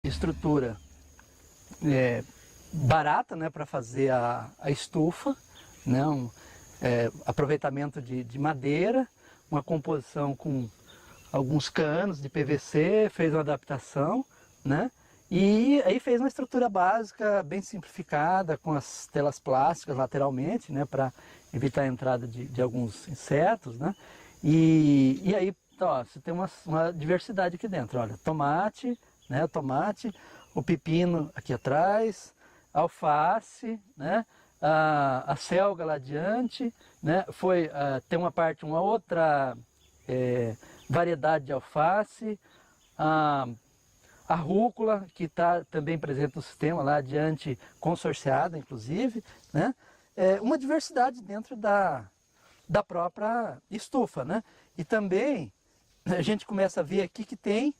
estrutura barata, né, para fazer a estufa, né, aproveitamento de madeira, uma composição com alguns canos de PVC, fez uma adaptação, né, e aí fez uma estrutura básica bem simplificada, com as telas plásticas lateralmente, né, para evitar a entrada de alguns insetos, né, e aí ó, você tem uma diversidade aqui dentro, olha, tomate, né, o pepino aqui atrás, alface, né, a selga lá adiante, né, tem uma outra variedade de alface, a rúcula, que está também presente no sistema lá adiante, consorciada inclusive, né, uma diversidade dentro da própria estufa, né, e também a gente começa a ver aqui que tem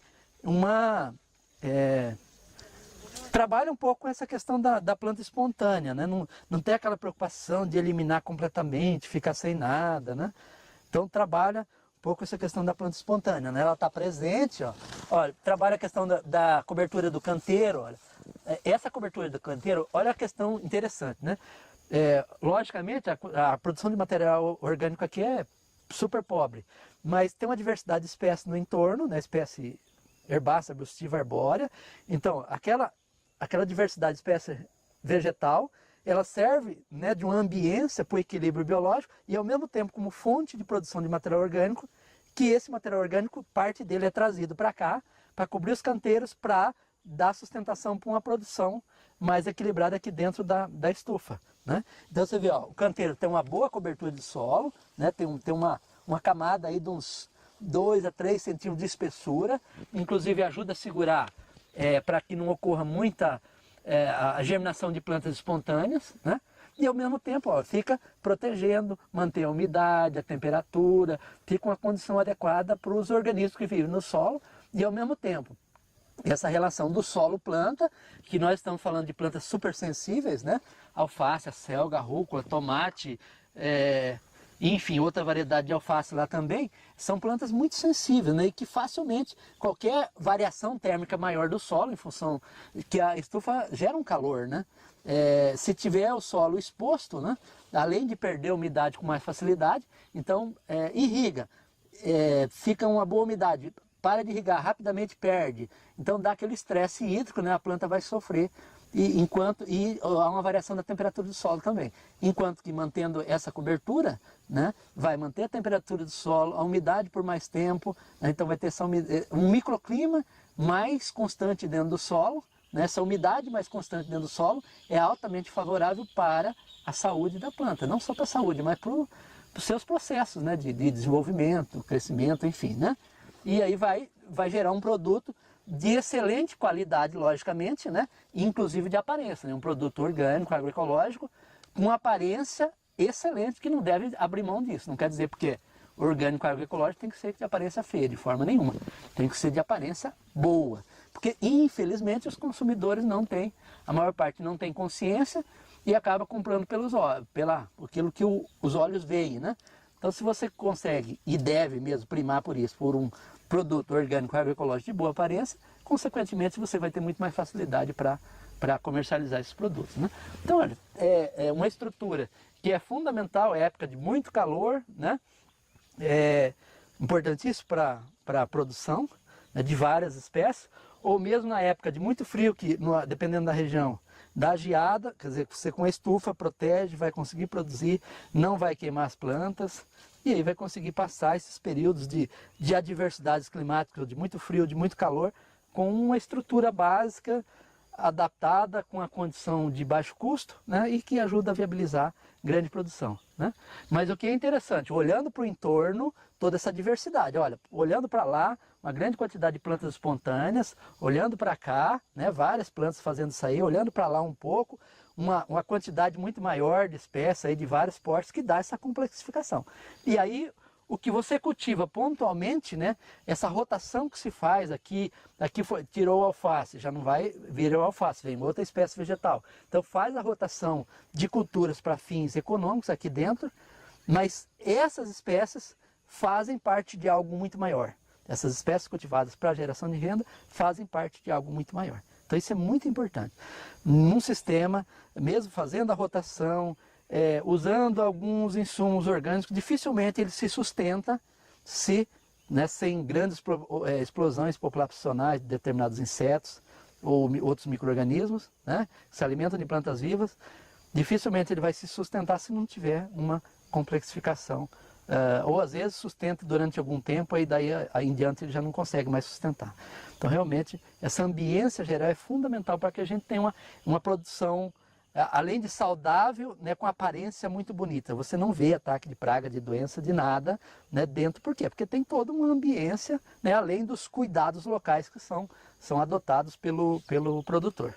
trabalha um pouco com essa questão da planta espontânea, né? Não tem aquela preocupação de eliminar completamente, ficar sem nada, né? Então trabalha um pouco essa questão da planta espontânea, né? Ela está presente, ó. Olha, trabalha a questão da cobertura do canteiro, olha. Essa cobertura do canteiro, olha a questão interessante, né? Logicamente a produção de material orgânico aqui é super pobre, mas tem uma diversidade de espécies no entorno, né? Espécie herbácea, arbustiva, arbórea. Então, aquela diversidade de espécie vegetal, ela serve, né, de uma ambiência para o equilíbrio biológico e ao mesmo tempo como fonte de produção de material orgânico, que esse material orgânico, parte dele é trazido para cá, para cobrir os canteiros, para dar sustentação para uma produção mais equilibrada aqui dentro da estufa, né? Então você vê, ó, o canteiro tem uma boa cobertura de solo, né, tem uma camada aí de uns 2 a 3 centímetros de espessura, inclusive ajuda a segurar para que não ocorra muita a germinação de plantas espontâneas, né? E ao mesmo tempo, ó, fica protegendo, mantém a umidade, a temperatura, fica uma condição adequada para os organismos que vivem no solo e ao mesmo tempo essa relação do solo-planta, que nós estamos falando de plantas super sensíveis, né? Alface, a selga, a rúcula, tomate, enfim, outra variedade de alface lá também, são plantas muito sensíveis, né? E que facilmente, qualquer variação térmica maior do solo, em função que a estufa gera um calor, né? Se tiver o solo exposto, né? Além de perder a umidade com mais facilidade, então irriga, fica uma boa umidade, para de irrigar, rapidamente perde, então dá aquele estresse hídrico, né? A planta vai sofrer. E há uma variação da temperatura do solo também. Enquanto que mantendo essa cobertura, né, vai manter a temperatura do solo, a umidade por mais tempo, né, então vai ter um microclima mais constante dentro do solo, né, essa umidade mais constante dentro do solo é altamente favorável para a saúde da planta, não só para a saúde, mas para os seus processos, né, de desenvolvimento, crescimento, enfim, né? E aí vai gerar um produto de excelente qualidade, logicamente, né? Inclusive de aparência, né? Um produto orgânico, agroecológico, com aparência excelente, que não deve abrir mão disso. Não quer dizer porque orgânico, agroecológico tem que ser de aparência feia, de forma nenhuma. Tem que ser de aparência boa. Porque, infelizmente, os consumidores não têm, a maior parte não tem consciência e acaba comprando aquilo que os olhos veem, né? Então, se você consegue, e deve mesmo primar por isso, por um produto orgânico agroecológico de boa aparência, consequentemente você vai ter muito mais facilidade para comercializar esses produtos, né? Então, olha, é uma estrutura que é fundamental, é época de muito calor, né? É importantíssimo para a produção, né, de várias espécies, ou mesmo na época de muito frio, que dependendo da região, dá geada, quer dizer, você com a estufa protege, vai conseguir produzir, não vai queimar as plantas, e aí vai conseguir passar esses períodos de adversidades climáticas, de muito frio, de muito calor, com uma estrutura básica, adaptada, com a condição de baixo custo, né, e que ajuda a viabilizar grande produção, né? Mas o que é interessante, olhando para o entorno, toda essa diversidade, olha, olhando para lá, uma grande quantidade de plantas espontâneas, olhando para cá, né, várias plantas fazendo isso aí, olhando para lá um pouco, uma quantidade muito maior de espécies aí, de vários portes, que dá essa complexificação. E aí, o que você cultiva pontualmente, né, essa rotação que se faz aqui tirou o alface, já não vai vir o alface, vem outra espécie vegetal. Então faz a rotação de culturas para fins econômicos aqui dentro, mas essas espécies fazem parte de algo muito maior. Essas espécies cultivadas para geração de renda fazem parte de algo muito maior. Então isso é muito importante. Num sistema, mesmo fazendo a rotação, usando alguns insumos orgânicos, dificilmente ele se sustenta se, né, sem grandes explosões populacionais de determinados insetos ou outros micro-organismos, né, que se alimentam de plantas vivas, dificilmente ele vai se sustentar se não tiver uma complexificação. Ou às vezes sustenta durante algum tempo, aí daí em diante ele já não consegue mais sustentar. Então realmente essa ambiência geral é fundamental para que a gente tenha uma produção, além de saudável, né, com aparência muito bonita. Você não vê ataque de praga, de doença, de nada, né, dentro. Por quê? Porque tem toda uma ambiência, né, além dos cuidados locais que são adotados pelo produtor.